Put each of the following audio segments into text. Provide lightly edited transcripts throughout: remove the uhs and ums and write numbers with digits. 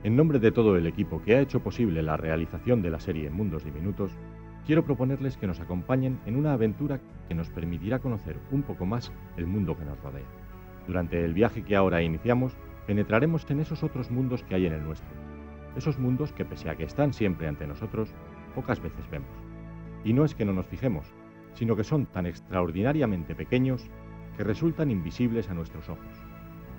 En nombre de todo el equipo que ha hecho posible la realización de la serie Mundos Diminutos, quiero proponerles que nos acompañen en una aventura que nos permitirá conocer un poco más el mundo que nos rodea. Durante el viaje que ahora iniciamos, penetraremos en esos otros mundos que hay en el nuestro. Esos mundos que, pese a que están siempre ante nosotros, pocas veces vemos. Y no es que no nos fijemos, sino que son tan extraordinariamente pequeños que resultan invisibles a nuestros ojos.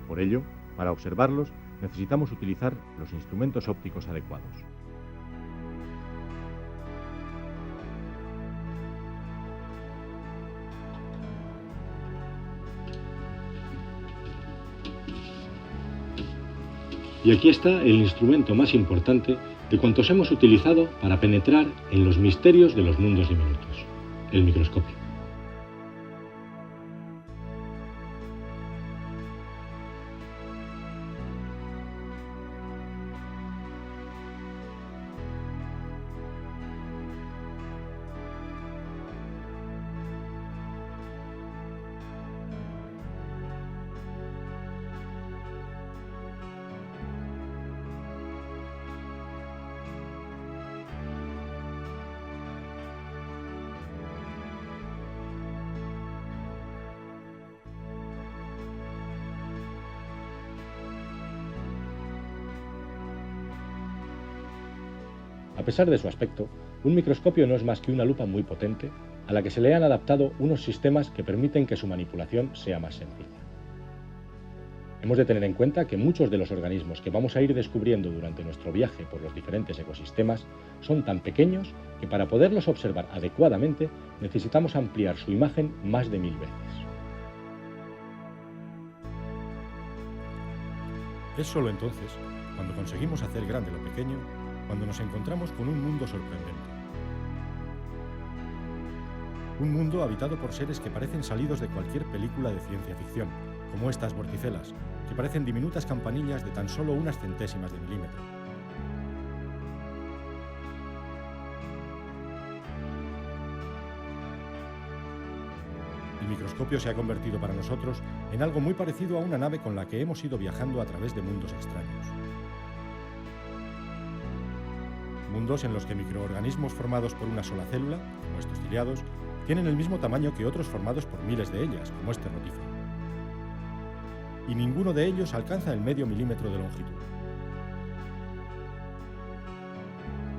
Por ello, para observarlos, necesitamos utilizar los instrumentos ópticos adecuados. Y aquí está el instrumento más importante de cuantos hemos utilizado para penetrar en los misterios de los mundos diminutos, el microscopio. A pesar de su aspecto, un microscopio no es más que una lupa muy potente a la que se le han adaptado unos sistemas que permiten que su manipulación sea más sencilla. Hemos de tener en cuenta que muchos de los organismos que vamos a ir descubriendo durante nuestro viaje por los diferentes ecosistemas son tan pequeños que para poderlos observar adecuadamente necesitamos ampliar su imagen más de 1000 veces. Es solo entonces, cuando conseguimos hacer grande lo pequeño, cuando nos encontramos con un mundo sorprendente. Un mundo habitado por seres que parecen salidos de cualquier película de ciencia ficción, como estas vorticelas, que parecen diminutas campanillas de tan solo unas centésimas de milímetro. El microscopio se ha convertido para nosotros en algo muy parecido a una nave con la que hemos ido viajando a través de mundos extraños. Mundos en los que microorganismos formados por una sola célula, como estos ciliados, tienen el mismo tamaño que otros formados por miles de ellas, como este rotífero. Y ninguno de ellos alcanza el medio milímetro de longitud.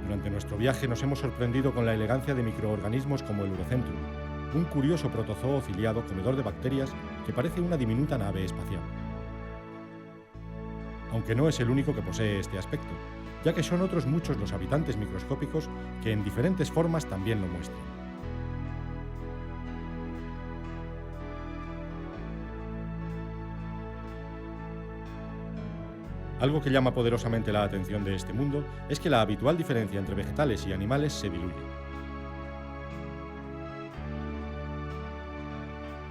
Durante nuestro viaje nos hemos sorprendido con la elegancia de microorganismos como el Urocentrum, un curioso protozoo ciliado comedor de bacterias que parece una diminuta nave espacial. Aunque no es el único que posee este aspecto, ya que son otros muchos los habitantes microscópicos que en diferentes formas también lo muestran. Algo que llama poderosamente la atención de este mundo es que la habitual diferencia entre vegetales y animales se diluye.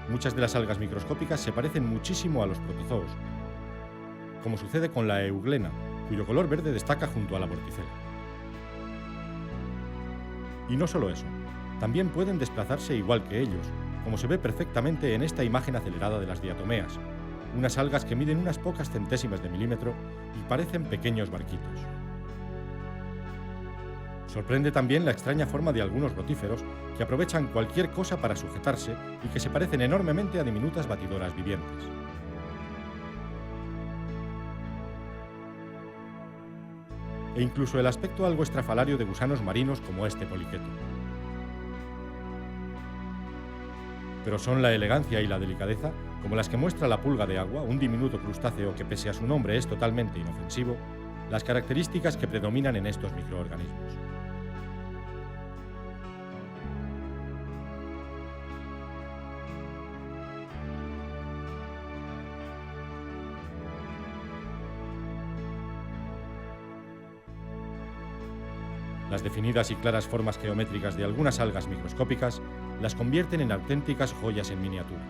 Muchas de las algas microscópicas se parecen muchísimo a los protozoos, como sucede con la euglena, cuyo color verde destaca junto a la vorticela. Y no solo eso, también pueden desplazarse igual que ellos, como se ve perfectamente en esta imagen acelerada de las diatomeas, unas algas que miden unas pocas centésimas de milímetro y parecen pequeños barquitos. Sorprende también la extraña forma de algunos rotíferos que aprovechan cualquier cosa para sujetarse y que se parecen enormemente a diminutas batidoras vivientes. E incluso el aspecto algo estrafalario de gusanos marinos como este poliqueto. Pero son la elegancia y la delicadeza, como las que muestra la pulga de agua, un diminuto crustáceo que pese a su nombre es totalmente inofensivo, las características que predominan en estos microorganismos. Las definidas y claras formas geométricas de algunas algas microscópicas las convierten en auténticas joyas en miniatura.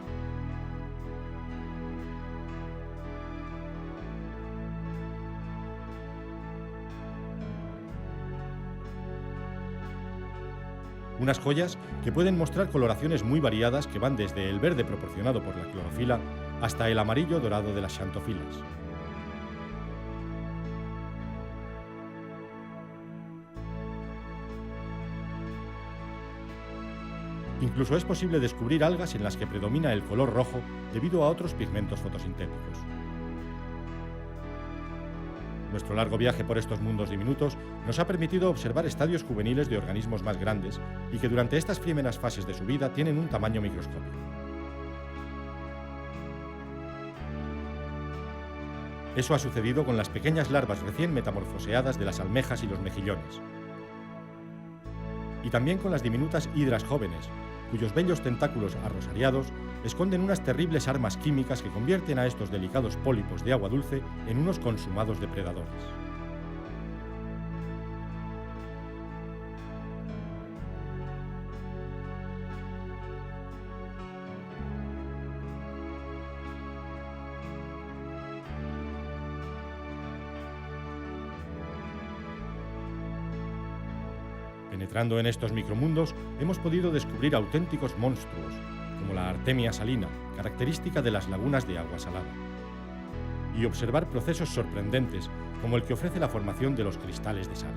Unas joyas que pueden mostrar coloraciones muy variadas que van desde el verde proporcionado por la clorofila hasta el amarillo dorado de las xantofilas. Incluso es posible descubrir algas en las que predomina el color rojo debido a otros pigmentos fotosintéticos. Nuestro largo viaje por estos mundos diminutos nos ha permitido observar estadios juveniles de organismos más grandes y que durante estas primeras fases de su vida tienen un tamaño microscópico. Eso ha sucedido con las pequeñas larvas recién metamorfoseadas de las almejas y los mejillones. Y también con las diminutas hidras jóvenes, cuyos bellos tentáculos arrosariados esconden unas terribles armas químicas que convierten a estos delicados pólipos de agua dulce en unos consumados depredadores. Penetrando en estos micromundos, hemos podido descubrir auténticos monstruos, como la artemia salina, característica de las lagunas de agua salada, y observar procesos sorprendentes, como el que ofrece la formación de los cristales de sal.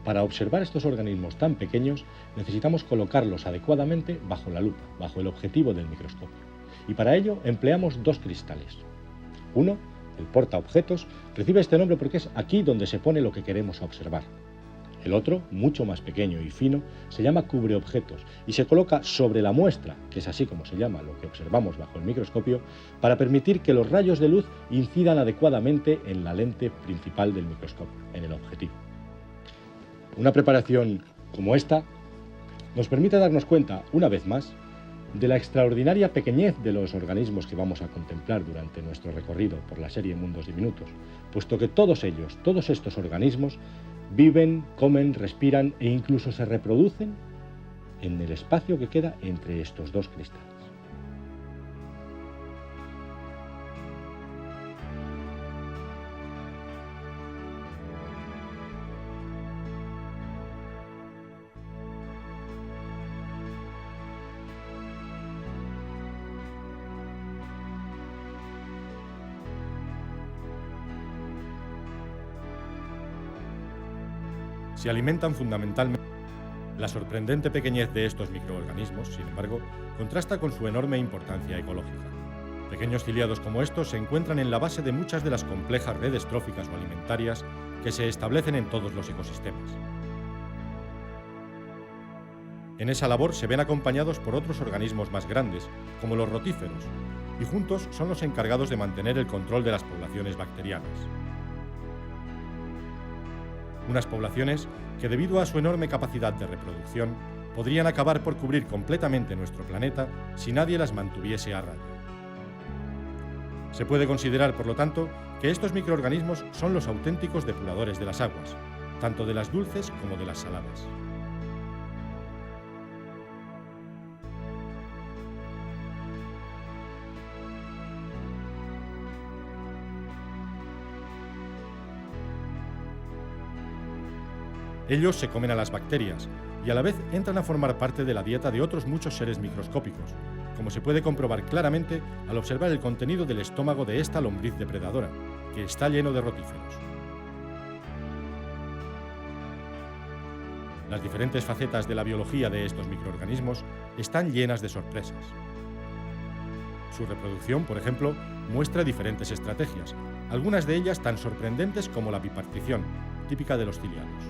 Para observar estos organismos tan pequeños, necesitamos colocarlos adecuadamente bajo la lupa, bajo el objetivo del microscopio. Y para ello empleamos dos cristales. Uno, el portaobjetos, recibe este nombre porque es aquí donde se pone lo que queremos observar. El otro, mucho más pequeño y fino, se llama cubreobjetos y se coloca sobre la muestra, que es así como se llama lo que observamos bajo el microscopio, para permitir que los rayos de luz incidan adecuadamente en la lente principal del microscopio, en el objetivo. Una preparación como esta nos permite darnos cuenta, una vez más, de la extraordinaria pequeñez de los organismos que vamos a contemplar durante nuestro recorrido por la serie Mundos Diminutos, puesto que todos estos organismos, viven, comen, respiran e incluso se reproducen en el espacio que queda entre estos dos cristales. Se alimentan fundamentalmente. La sorprendente pequeñez de estos microorganismos, sin embargo, contrasta con su enorme importancia ecológica. Pequeños ciliados como estos se encuentran en la base de muchas de las complejas redes tróficas o alimentarias que se establecen en todos los ecosistemas. En esa labor se ven acompañados por otros organismos más grandes, como los rotíferos, y juntos son los encargados de mantener el control de las poblaciones bacterianas. Unas poblaciones que, debido a su enorme capacidad de reproducción, podrían acabar por cubrir completamente nuestro planeta si nadie las mantuviese a raya. Se puede considerar, por lo tanto, que estos microorganismos son los auténticos depuradores de las aguas, tanto de las dulces como de las saladas. Ellos se comen a las bacterias y a la vez entran a formar parte de la dieta de otros muchos seres microscópicos, como se puede comprobar claramente al observar el contenido del estómago de esta lombriz depredadora, que está lleno de rotíferos. Las diferentes facetas de la biología de estos microorganismos están llenas de sorpresas. Su reproducción, por ejemplo, muestra diferentes estrategias, algunas de ellas tan sorprendentes como la bipartición, típica de los ciliados.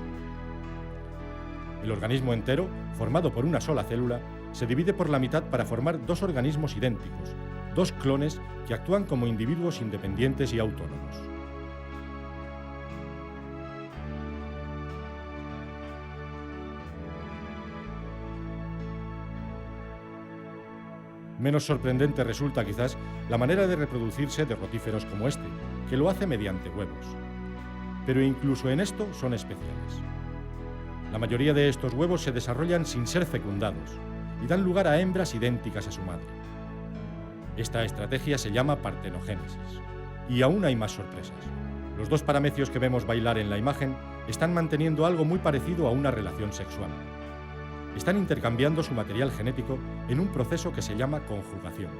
El organismo entero, formado por una sola célula, se divide por la mitad para formar dos organismos idénticos, dos clones que actúan como individuos independientes y autónomos. Menos sorprendente resulta quizás la manera de reproducirse de rotíferos como este, que lo hace mediante huevos. Pero incluso en esto son especiales. La mayoría de estos huevos se desarrollan sin ser fecundados y dan lugar a hembras idénticas a su madre. Esta estrategia se llama partenogénesis. Y aún hay más sorpresas. Los dos paramecios que vemos bailar en la imagen están manteniendo algo muy parecido a una relación sexual. Están intercambiando su material genético en un proceso que se llama conjugación.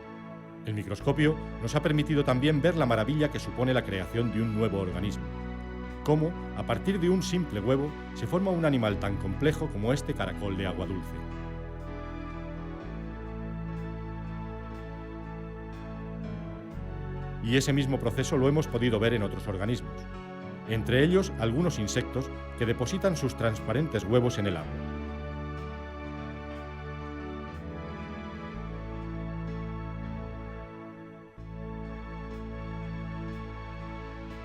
El microscopio nos ha permitido también ver la maravilla que supone la creación de un nuevo organismo. Cómo, a partir de un simple huevo, se forma un animal tan complejo como este caracol de agua dulce. Y ese mismo proceso lo hemos podido ver en otros organismos, entre ellos algunos insectos que depositan sus transparentes huevos en el agua.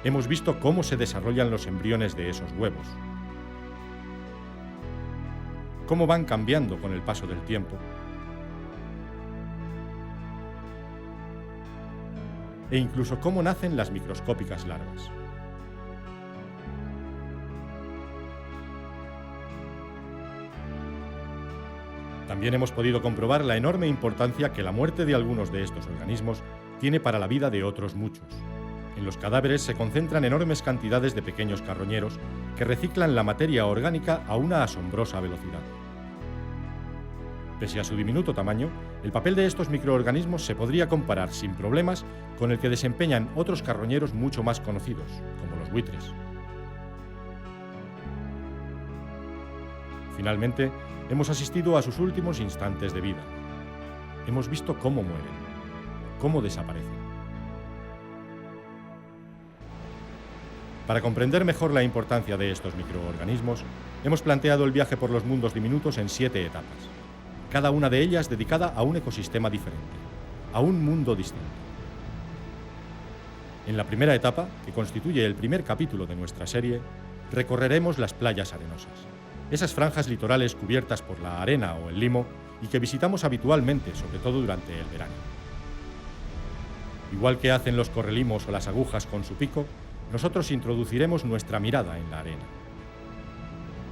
Hemos visto cómo se desarrollan los embriones de esos huevos, cómo van cambiando con el paso del tiempo, e incluso cómo nacen las microscópicas larvas. También hemos podido comprobar la enorme importancia que la muerte de algunos de estos organismos tiene para la vida de otros muchos. En los cadáveres se concentran enormes cantidades de pequeños carroñeros que reciclan la materia orgánica a una asombrosa velocidad. Pese a su diminuto tamaño, el papel de estos microorganismos se podría comparar sin problemas con el que desempeñan otros carroñeros mucho más conocidos, como los buitres. Finalmente, hemos asistido a sus últimos instantes de vida. Hemos visto cómo mueren, cómo desaparecen. Para comprender mejor la importancia de estos microorganismos, hemos planteado el viaje por los mundos diminutos en 7 etapas, cada una de ellas dedicada a un ecosistema diferente, a un mundo distinto. En la primera etapa, que constituye el primer capítulo de nuestra serie, recorreremos las playas arenosas, esas franjas litorales cubiertas por la arena o el limo y que visitamos habitualmente, sobre todo durante el verano. Igual que hacen los correlimos o las agujas con su pico, nosotros introduciremos nuestra mirada en la arena.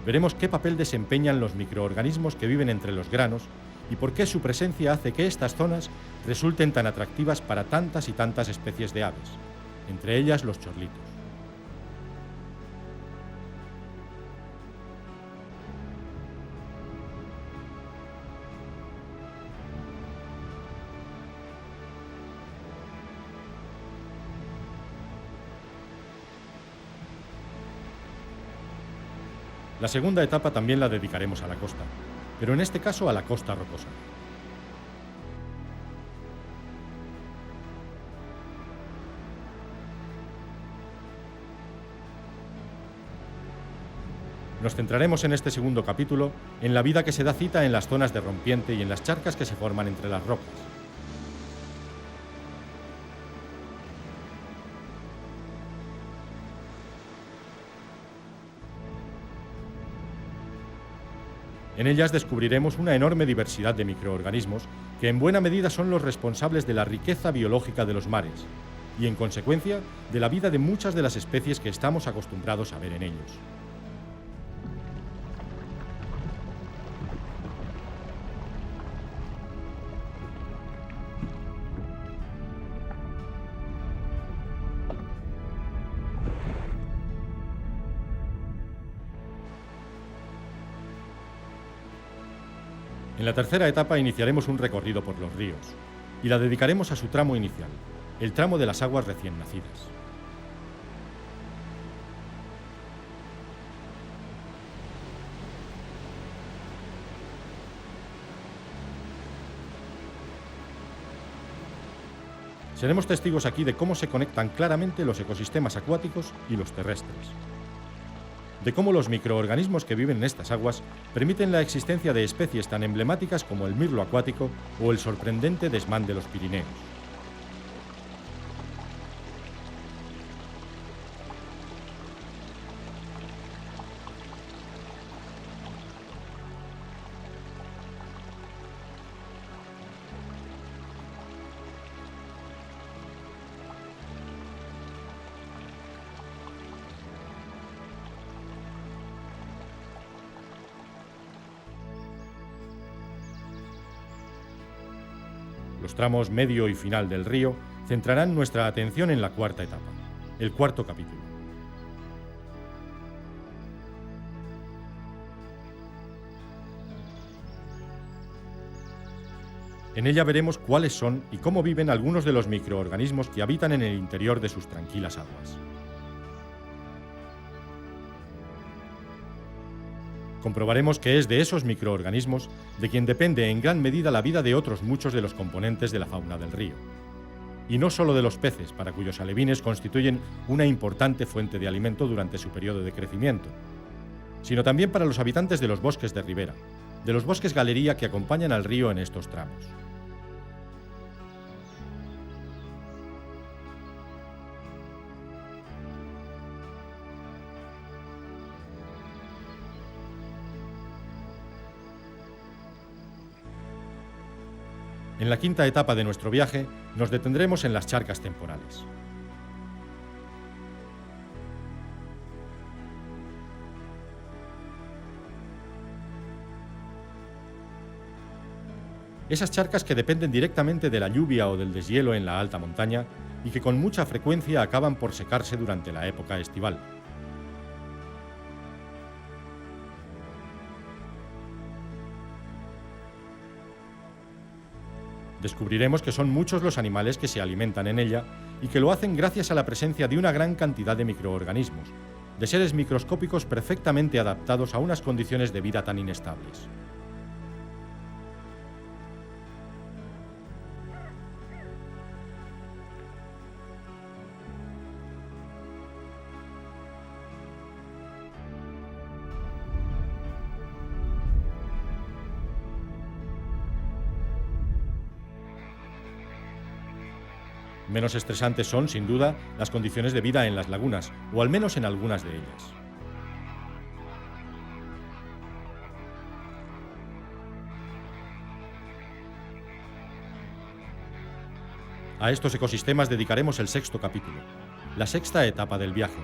Veremos qué papel desempeñan los microorganismos que viven entre los granos y por qué su presencia hace que estas zonas resulten tan atractivas para tantas y tantas especies de aves, entre ellas los chorlitos. La segunda etapa también la dedicaremos a la costa, pero en este caso a la costa rocosa. Nos centraremos en este segundo capítulo en la vida que se da cita en las zonas de rompiente y en las charcas que se forman entre las rocas. En ellas descubriremos una enorme diversidad de microorganismos que en buena medida son los responsables de la riqueza biológica de los mares y, en consecuencia, de la vida de muchas de las especies que estamos acostumbrados a ver en ellos. En la tercera etapa iniciaremos un recorrido por los ríos y la dedicaremos a su tramo inicial, el tramo de las aguas recién nacidas. Seremos testigos aquí de cómo se conectan claramente los ecosistemas acuáticos y los terrestres, de cómo los microorganismos que viven en estas aguas permiten la existencia de especies tan emblemáticas como el mirlo acuático o el sorprendente desmán de los Pirineos. Los tramos medio y final del río centrarán nuestra atención en la cuarta etapa, el cuarto capítulo. En ella veremos cuáles son y cómo viven algunos de los microorganismos que habitan en el interior de sus tranquilas aguas. Comprobaremos que es de esos microorganismos de quien depende en gran medida la vida de otros muchos de los componentes de la fauna del río. Y no solo de los peces, para cuyos alevines constituyen una importante fuente de alimento durante su periodo de crecimiento, sino también para los habitantes de los bosques de ribera, de los bosques galería que acompañan al río en estos tramos. En la quinta etapa de nuestro viaje nos detendremos en las charcas temporales. Esas charcas que dependen directamente de la lluvia o del deshielo en la alta montaña y que con mucha frecuencia acaban por secarse durante la época estival. Descubriremos que son muchos los animales que se alimentan en ella y que lo hacen gracias a la presencia de una gran cantidad de microorganismos, de seres microscópicos perfectamente adaptados a unas condiciones de vida tan inestables. Menos estresantes son, sin duda, las condiciones de vida en las lagunas, o al menos en algunas de ellas. A estos ecosistemas dedicaremos el sexto capítulo, la sexta etapa del viaje,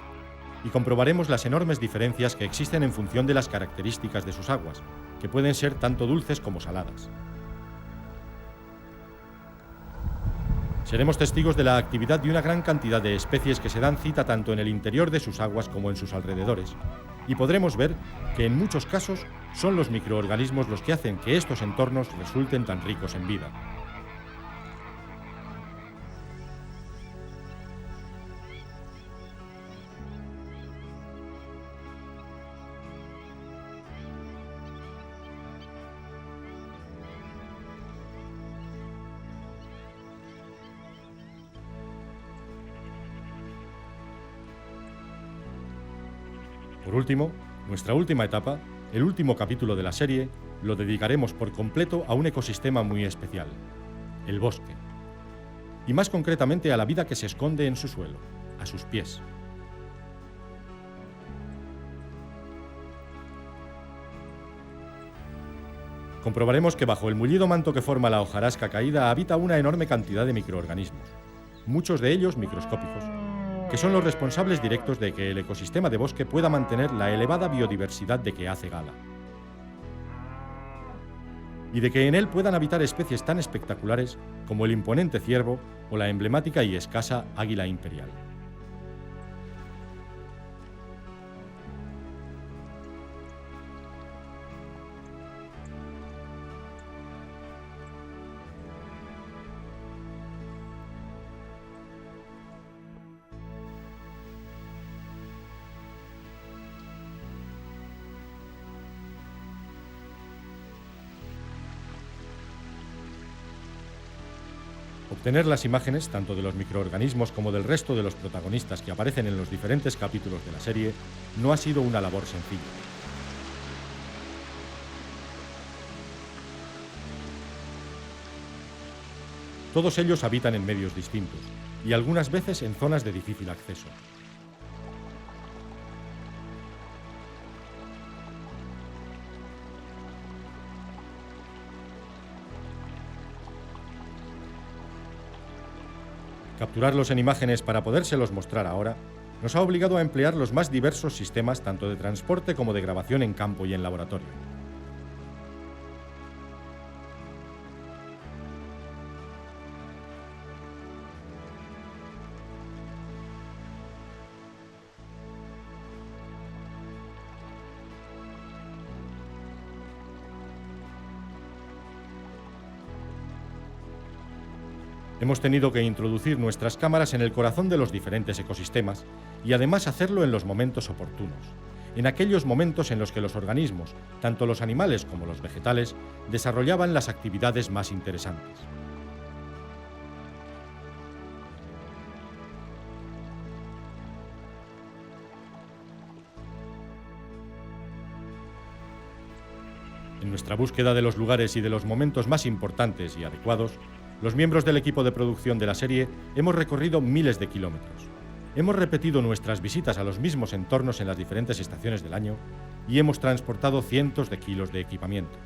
y comprobaremos las enormes diferencias que existen en función de las características de sus aguas, que pueden ser tanto dulces como saladas. Seremos testigos de la actividad de una gran cantidad de especies que se dan cita tanto en el interior de sus aguas como en sus alrededores, y podremos ver que en muchos casos son los microorganismos los que hacen que estos entornos resulten tan ricos en vida. Por último, nuestra última etapa, el último capítulo de la serie, lo dedicaremos por completo a un ecosistema muy especial, el bosque. Y más concretamente a la vida que se esconde en su suelo, a sus pies. Comprobaremos que bajo el mullido manto que forma la hojarasca caída habita una enorme cantidad de microorganismos, muchos de ellos microscópicos, que son los responsables directos de que el ecosistema de bosque pueda mantener la elevada biodiversidad de que hace gala. Y de que en él puedan habitar especies tan espectaculares como el imponente ciervo o la emblemática y escasa águila imperial. Obtener las imágenes, tanto de los microorganismos como del resto de los protagonistas que aparecen en los diferentes capítulos de la serie, no ha sido una labor sencilla. Todos ellos habitan en medios distintos, y algunas veces en zonas de difícil acceso. Capturarlos en imágenes para podérselos mostrar ahora nos ha obligado a emplear los más diversos sistemas tanto de transporte como de grabación en campo y en laboratorio. Hemos tenido que introducir nuestras cámaras en el corazón de los diferentes ecosistemas y además hacerlo en los momentos oportunos, en aquellos momentos en los que los organismos, tanto los animales como los vegetales, desarrollaban las actividades más interesantes. En nuestra búsqueda de los lugares y de los momentos más importantes y adecuados, los miembros del equipo de producción de la serie hemos recorrido miles de kilómetros. Hemos repetido nuestras visitas a los mismos entornos en las diferentes estaciones del año y hemos transportado cientos de kilos de equipamiento.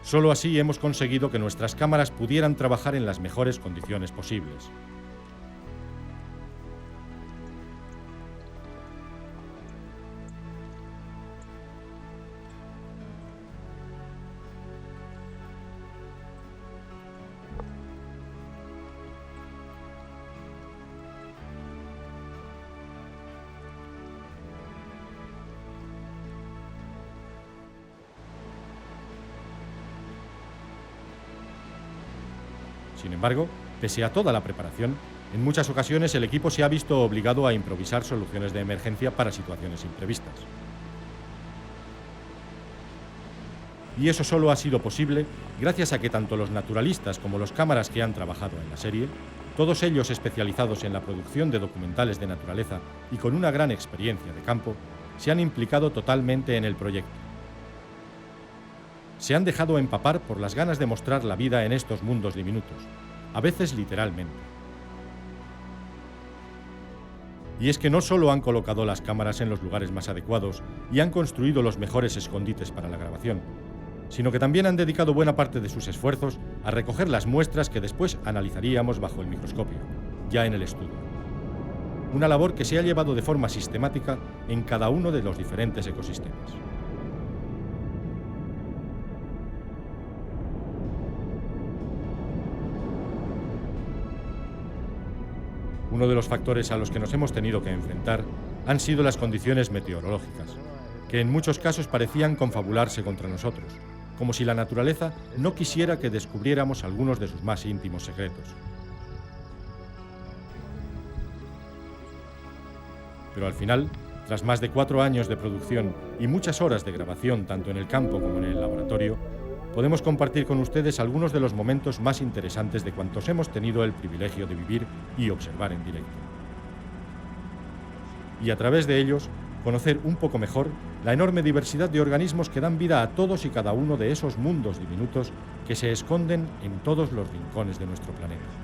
Solo así hemos conseguido que nuestras cámaras pudieran trabajar en las mejores condiciones posibles. Sin embargo, pese a toda la preparación, en muchas ocasiones el equipo se ha visto obligado a improvisar soluciones de emergencia para situaciones imprevistas. Y eso solo ha sido posible gracias a que tanto los naturalistas como los cámaras que han trabajado en la serie, todos ellos especializados en la producción de documentales de naturaleza y con una gran experiencia de campo, se han implicado totalmente en el proyecto. Se han dejado empapar por las ganas de mostrar la vida en estos mundos diminutos, a veces literalmente. Y es que no solo han colocado las cámaras en los lugares más adecuados y han construido los mejores escondites para la grabación, sino que también han dedicado buena parte de sus esfuerzos a recoger las muestras que después analizaríamos bajo el microscopio, ya en el estudio. Una labor que se ha llevado de forma sistemática en cada uno de los diferentes ecosistemas. Uno de los factores a los que nos hemos tenido que enfrentar han sido las condiciones meteorológicas, que en muchos casos parecían confabularse contra nosotros, como si la naturaleza no quisiera que descubriéramos algunos de sus más íntimos secretos. Pero al final, tras más de 4 años de producción y muchas horas de grabación tanto en el campo como en el laboratorio, podemos compartir con ustedes algunos de los momentos más interesantes de cuantos hemos tenido el privilegio de vivir y observar en directo. Y a través de ellos, conocer un poco mejor la enorme diversidad de organismos que dan vida a todos y cada uno de esos mundos diminutos que se esconden en todos los rincones de nuestro planeta.